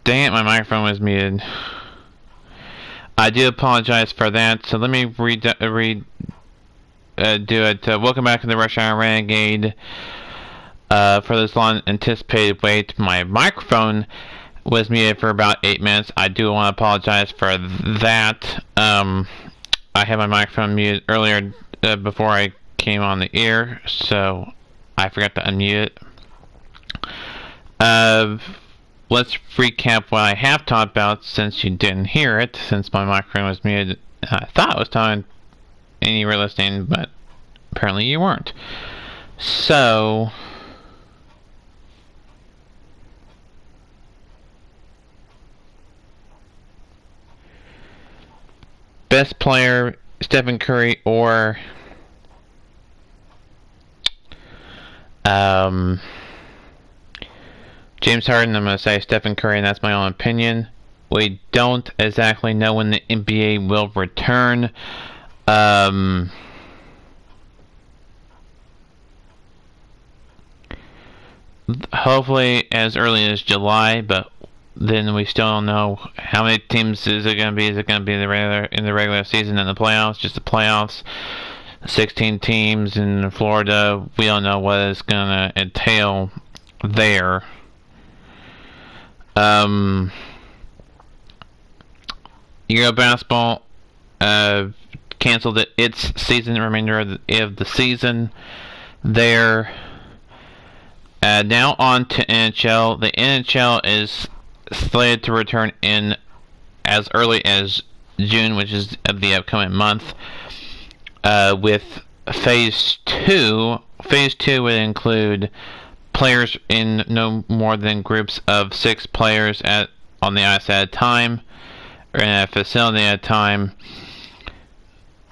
Dang it, my microphone was muted. I do apologize for that, so let me do it. Welcome back to the Rush Hour Renegade. For this long anticipated wait, my microphone was muted for about 8 minutes. I do want to apologize for that. I had my microphone muted earlier before I came on the air, so I forgot to unmute it. Let's recap what I have talked about since you didn't hear it, since my microphone was muted. I thought I was telling and you were listening, but apparently you weren't. So, best player, Stephen Curry or James Harden. I'm going to say Stephen Curry, and that's my own opinion. We don't exactly know when the NBA will return. Hopefully as early as July, but then we still don't know how many teams is it going to be. Is it going to be in the regular season and the playoffs? Just the playoffs. 16 teams in Florida. We don't know what it's going to entail there. Euro basketball canceled its season, remainder of the season there. Now on to NHL. The NHL is slated to return in as early as June, which is of the upcoming month, with Phase 2. Phase 2 would include players in no more than groups of 6 players on the ice at a time, or in a facility at a time.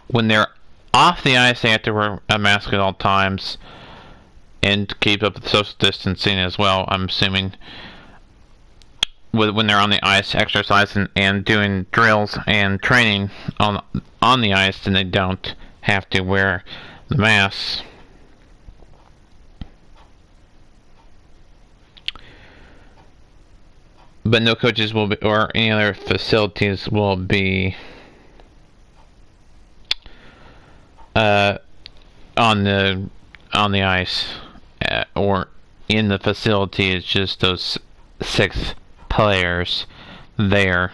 When they're off the ice, they have to wear a mask at all times and keep up with social distancing as well, I'm assuming. When they're on the ice exercising and doing drills and training on the ice, then they don't have to wear the masks. But no coaches will be, or any other facilities will be on the ice or in the facility. It's just those 6 players there.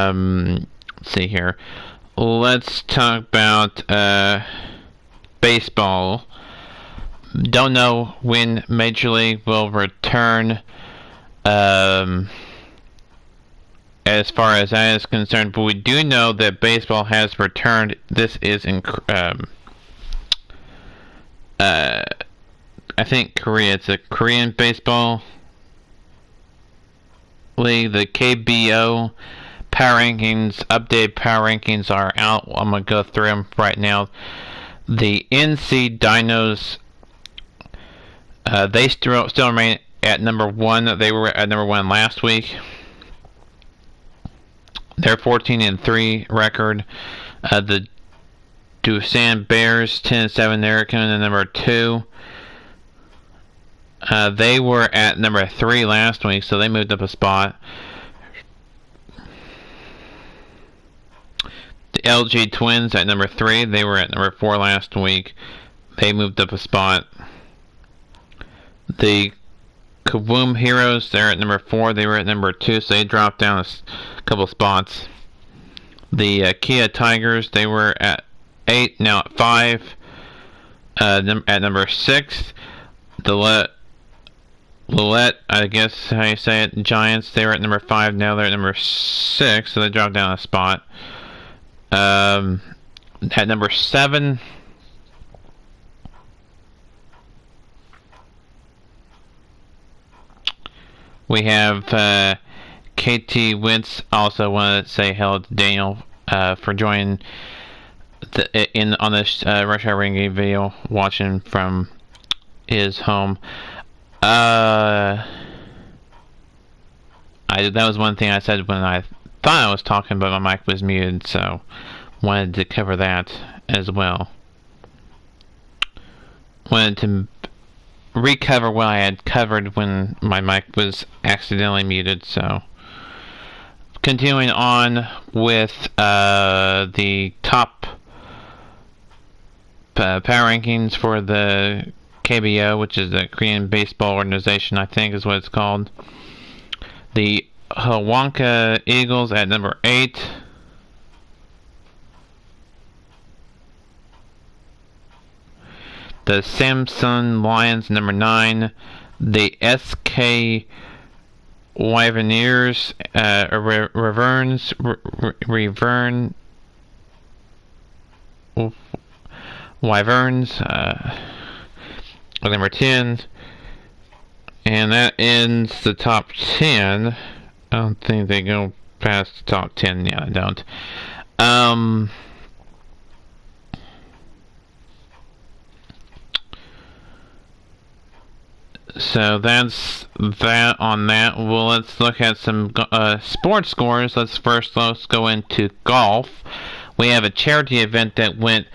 Let's see here. Let's talk about baseball. Don't know when Major League will return, as far as that is concerned, but we do know that baseball has returned. This is I think Korea. It's a Korean baseball league, the KBO. Updated power rankings are out. I'm going to go through them right now. The NC Dinos, they still remain at number 1. They were at number 1 last week. Their 14-3 record. The Doosan Bears 10-7. They're coming in number 2. They were at number 3 last week, so they moved up a spot. The LG Twins at number 3. They were at number 4 last week. They moved up a spot. The Kaboom Heroes, they're at number 4. They were at number 2, so they dropped down a couple spots. The Kia Tigers, they were at 8, now at 5. At number 6. The Lillette, I guess how you say it, Giants, they were at number 5. Now they're at number 6, so they dropped down a spot. At number 7, we have KT Wentz. Also want to say hello to Daniel for joining on this Rush Hour Renegade video, watching from his home. That was one thing I said when I thought I was talking, but my mic was muted, so wanted to cover that as well. Wanted to recover what I had covered when my mic was accidentally muted, so continuing on with the top power rankings for the KBO, which is the Korean Baseball Organization, I think is what it's called. The Hwanka Eagles at number 8. The Samsung Lions number 9. The SK Wyverns, Wyverns, number 10. And that ends the top 10. I don't think they go past the top 10. Yeah, I don't. So that's that on that. Well, let's look at some sports scores. Let's go into golf. We have a charity event that went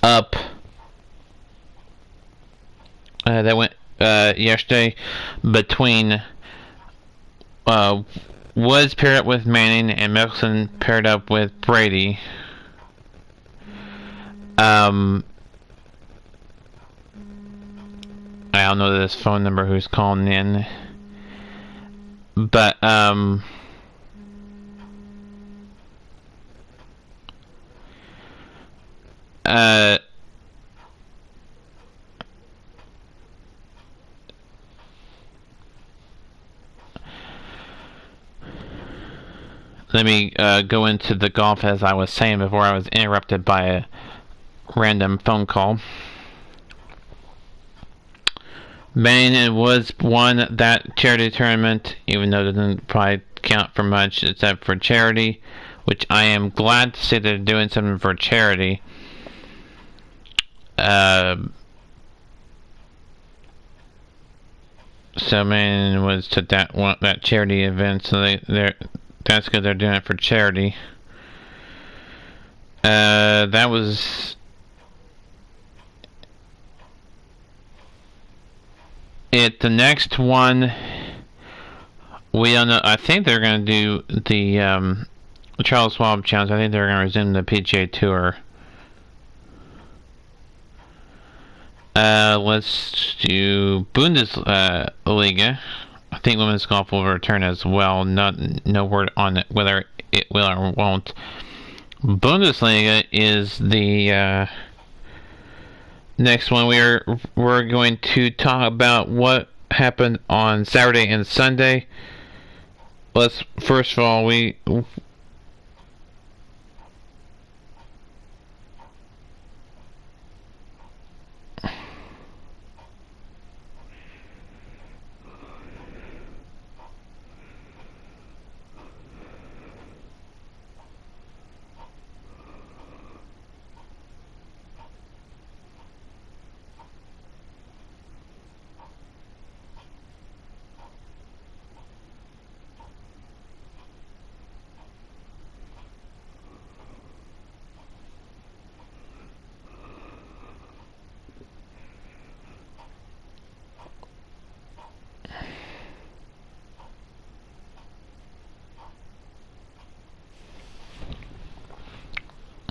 up. Yesterday between Woods paired up with Manning and Mickelson paired up with Brady. I don't know this phone number who's calling in, but let me go into the golf as I was saying before I was interrupted by a random phone call. Manning Woods won that charity tournament, even though it doesn't probably count for much except for charity, which I am glad to see they're doing something for charity. So Manning Woods took that charity event, so that's good. They're doing it for charity. That was it. The next one, we don't know. I think they're going to do the Charles Schwab Challenge. I think they're going to resume the PGA Tour. Let's do Bundesliga. I think women's golf will return as well. No word on it, whether it will or won't. Bundesliga is the next one. We're going to talk about what happened on Saturday and Sunday. Let's first of all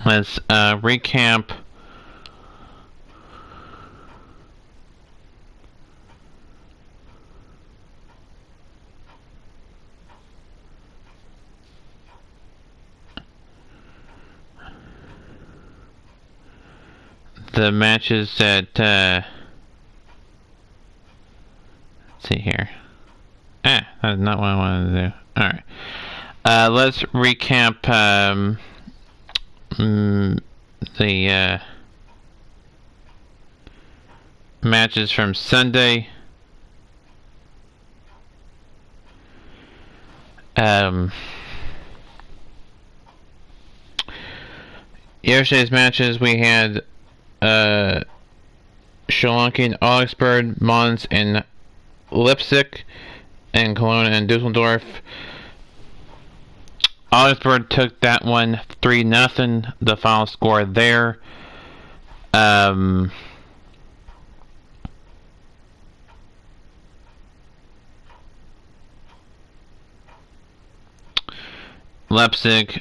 let's recap the matches that let's see here. That's not what I wanted to do. Alright. Let's recap the matches from Sunday. Um, Yesterday's matches, we had Sri Lankan, Augsburg, Mons, and Leipzig, and Cologne and Dusseldorf. Augsburg took that one 3-0, the final score there. Leipzig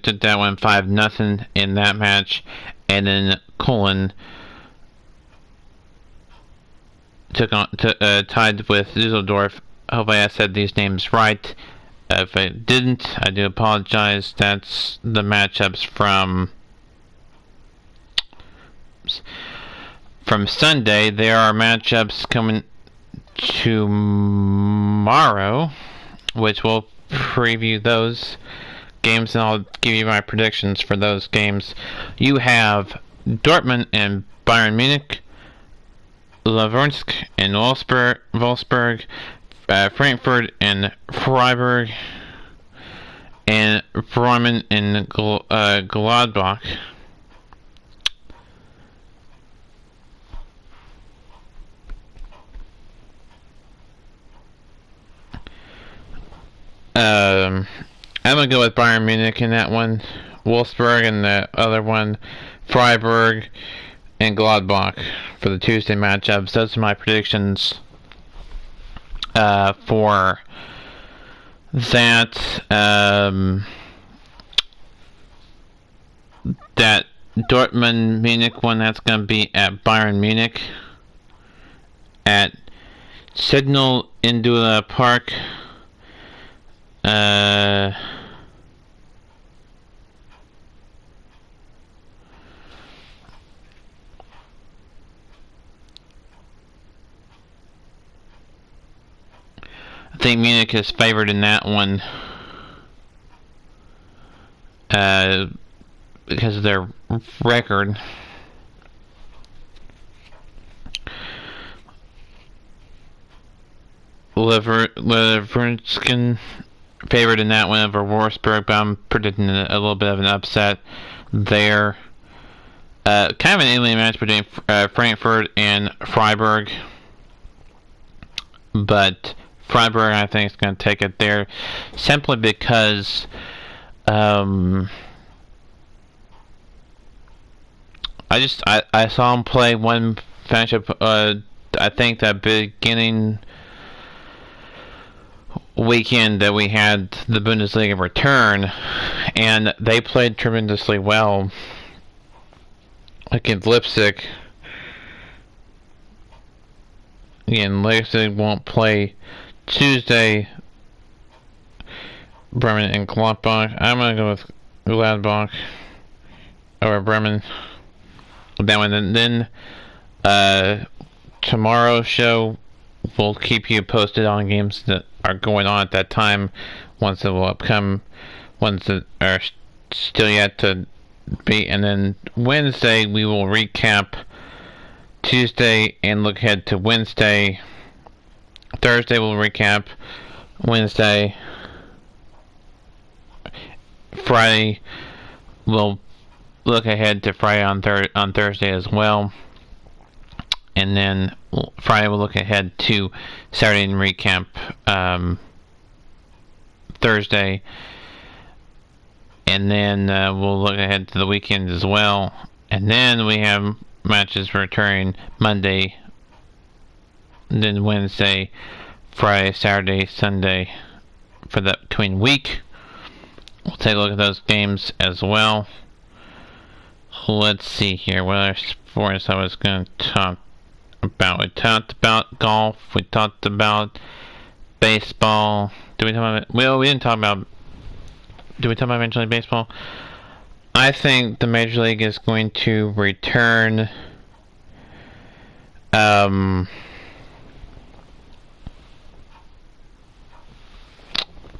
took that one 5-0 in that match, and then Cologne tied with Dusseldorf. Hopefully I said these names right. If I didn't, I do apologize. That's the matchups from Sunday. There are matchups coming tomorrow, which we'll preview those games, and I'll give you my predictions for those games. You have Dortmund and Bayern Munich, Leverkusen and Wolfsburg, Frankfurt and Freiburg, and Bremen and Gladbach. I'm gonna go with Bayern Munich in that one, Wolfsburg in the other one, Freiburg and Gladbach for the Tuesday matchups. Those are my predictions for that. That Dortmund Munich one, that's going to be at Bayern Munich at Signal Iduna Park. I think Munich is favored in that one because of their record. Leverkusen favored in that one over Wolfsburg, but I'm predicting a little bit of an upset there. Kind of an alien match between Frankfurt and Freiburg, but Freiburg, I think, is going to take it there simply because I saw him play one matchup. I think that beginning weekend that we had the Bundesliga return, and they played tremendously well against Leipzig. Again, Leipzig won't play Tuesday. Bremen and Gladbach. I'm gonna go with Gladbach over Bremen. That one, and then tomorrow's show, we'll keep you posted on games that are going on at that time, ones that will upcome, ones that are still yet to be, and then Wednesday we will recap Tuesday and look ahead to Wednesday. Thursday we'll recap Wednesday. Friday we'll look ahead to Friday on Thursday as well, and then Friday we'll look ahead to Saturday and recap Thursday, and then we'll look ahead to the weekend as well, and then we have matches returning Monday, and then Wednesday, Friday, Saturday, Sunday for the between week. We'll take a look at those games as well. Let's see here. What other sports I was going to talk about? We talked about golf. We talked about baseball. Did we talk about? Well, we didn't talk about. Did we talk about Major League Baseball? I think the Major League is going to return.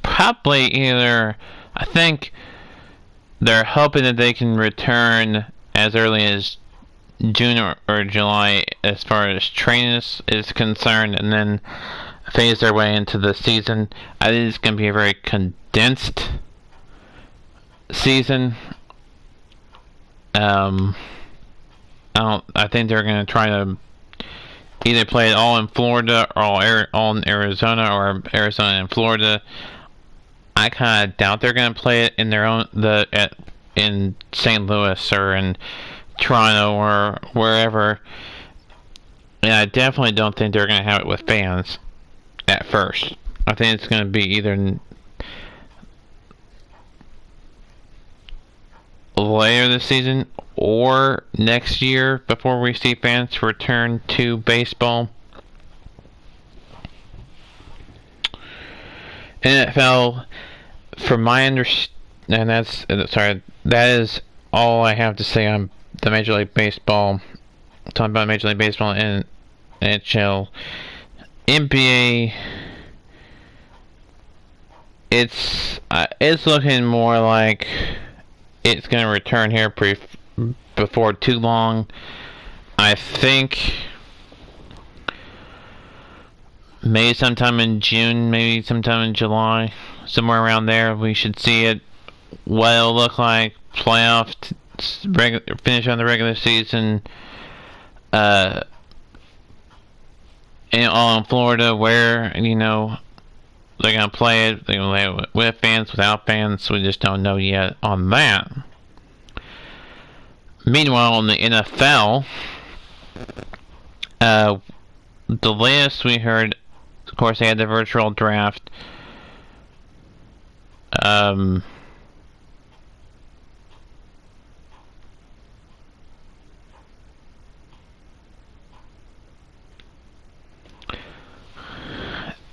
Probably either. I think they're hoping that they can return as early as June or July as far as training is concerned, and then phase their way into the season. I think it's going to be a very condensed season. I think they're going to try to either play it all in Florida or all in Arizona, or Arizona and Florida. I kind of doubt they're going to play it in their own in St. Louis or in Toronto or wherever. And I definitely don't think they're going to have it with fans at first. I think it's going to be either later this season or next year before we see fans return to baseball. NFL, from my understanding, and that is all I have to say on the Major League Baseball. Talking about Major League Baseball and NHL. NBA, it's looking more like it's going to return here before too long. I think maybe sometime in June, maybe sometime in July, somewhere around there, we should see it. What it'll look like, playoff, finish on the regular season, and all in Florida, where they're gonna play it. They're gonna play it with fans, without fans. We just don't know yet on that. Meanwhile, in the NFL, the latest we heard, of course, they had the virtual draft.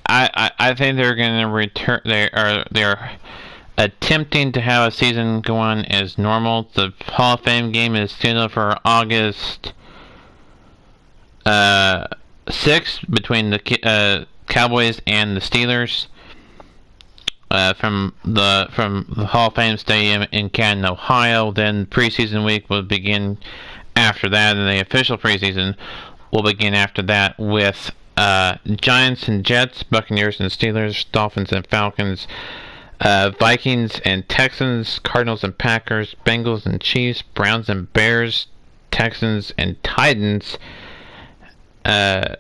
I think they're going to return. They're attempting to have a season go on as normal. The Hall of Fame game is scheduled for August 6th between the Cowboys and the Steelers from the Hall of Fame Stadium in Canton, Ohio. Then preseason week will begin after that, and the official preseason will begin after that with Giants and Jets, Buccaneers and Steelers, Dolphins and Falcons, Vikings and Texans, Cardinals and Packers, Bengals and Chiefs, Browns and Bears, Texans and Titans, Titans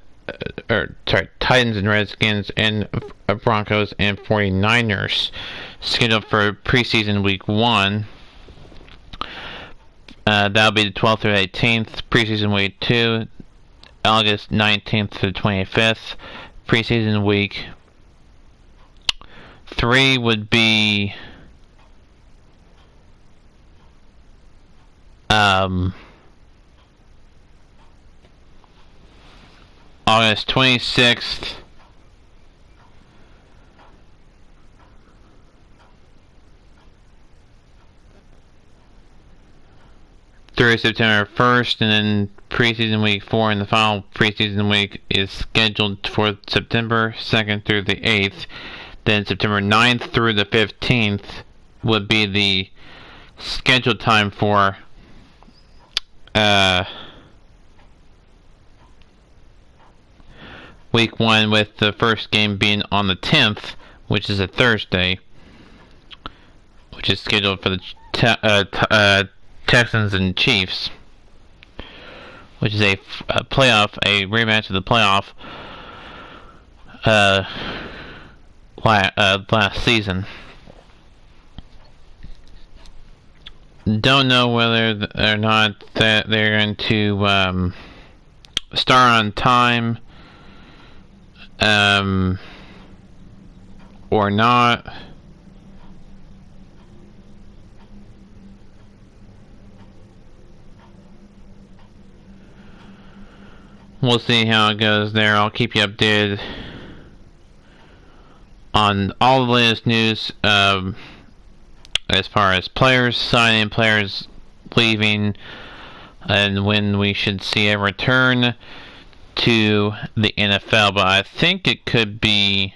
and Redskins, and Broncos and 49ers, scheduled for preseason week 1. That'll be the 12th through 18th, preseason week 2, August 19th through 25th, preseason week 3 would be August 26th through September 1st, and then preseason week 4 and the final preseason week is scheduled for September 2nd through the 8th. Then September 9th through the 15th would be the scheduled time for week 1, with the first game being on the 10th, which is a Thursday, which is scheduled for the Texans and Chiefs, which is a rematch of the playoff last season. Don't know whether or not that they're going to start on time or not. We'll see how it goes there. I'll keep you updated on all the latest news as far as players signing, players leaving, and when we should see a return to the NFL. But I think it could be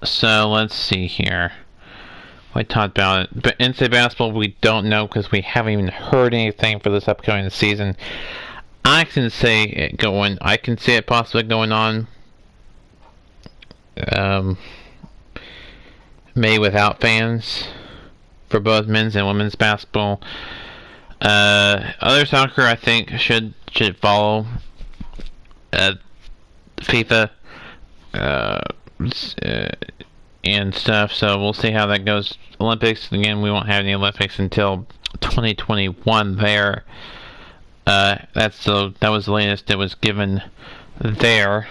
So let's see here. I talked about it, but NCAA basketball we don't know because we haven't even heard anything for this upcoming season. I can say it going. I can see it possibly going on. Maybe without fans for both men's and women's basketball. Other soccer I think should follow FIFA and stuff. So we'll see how that goes. Olympics again. We won't have any Olympics until 2021. There. That was the latest that was given there.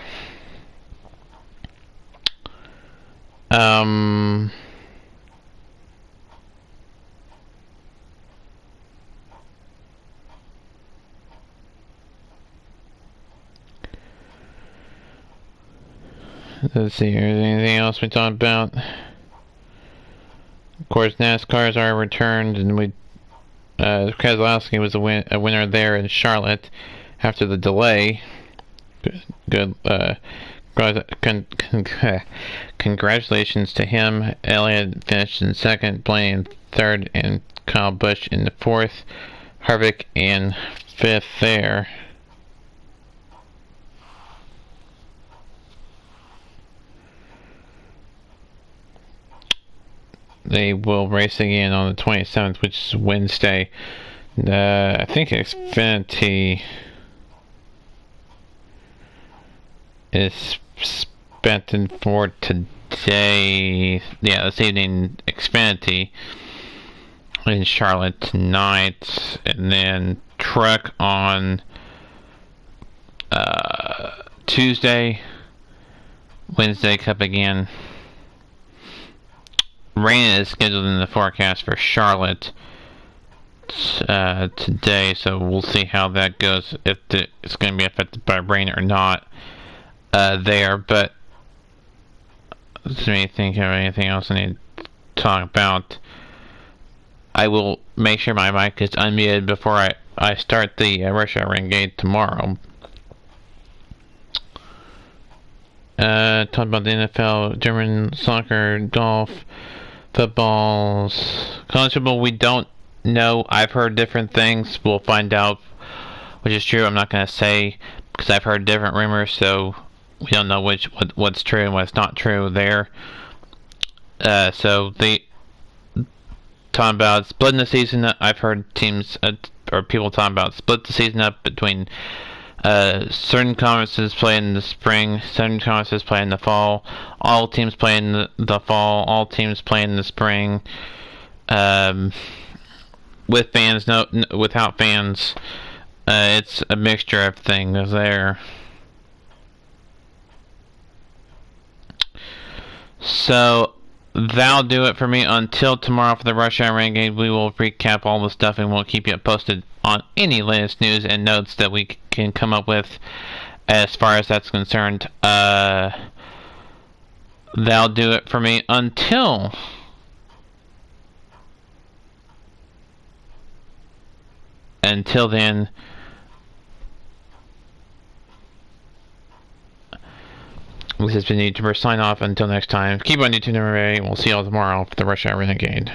Let's see here. Is there anything else we talked about? Of course, NASCAR's are returned, and Keselowski was a winner there in Charlotte after the delay. Good. Congratulations to him. Elliott finished in second, Blaney in third, and Kyle Busch in the fourth. Harvick in fifth there. They will race again on the 27th, which is Wednesday. I think Xfinity is spent in for today. Yeah, this evening, Xfinity in Charlotte tonight, and then Truck on Tuesday. Wednesday, Cup again. Rain is scheduled in the forecast for Charlotte today, so we'll see how that goes, if it's going to be affected by rain or not there. But let me think of anything else I need to talk about. I will make sure my mic is unmuted before I start the Russia Renegade tomorrow. Talk about the NFL, German soccer, golf, footballs, college football. We don't know. I've heard different things. We'll find out which is true. I'm not going to say because I've heard different rumors, so we don't know what's true and what's not true there. So they talking about splitting the season. I've heard teams or people talking about split the season up between certain conferences play in the spring, certain conferences play in the fall. All teams play in the fall. All teams play in the spring. With fans, without fans. It's a mixture of things there. So that'll do it for me until tomorrow for the Rush Hour Renegade. We will recap all the stuff and we'll keep you posted on any latest news and notes that we can come up with as far as that's concerned. That'll do it for me until then. This has been YouTuber sign off. Until next time, keep on YouTube, everybody. We'll see y'all tomorrow for the Rush Hour Renegade.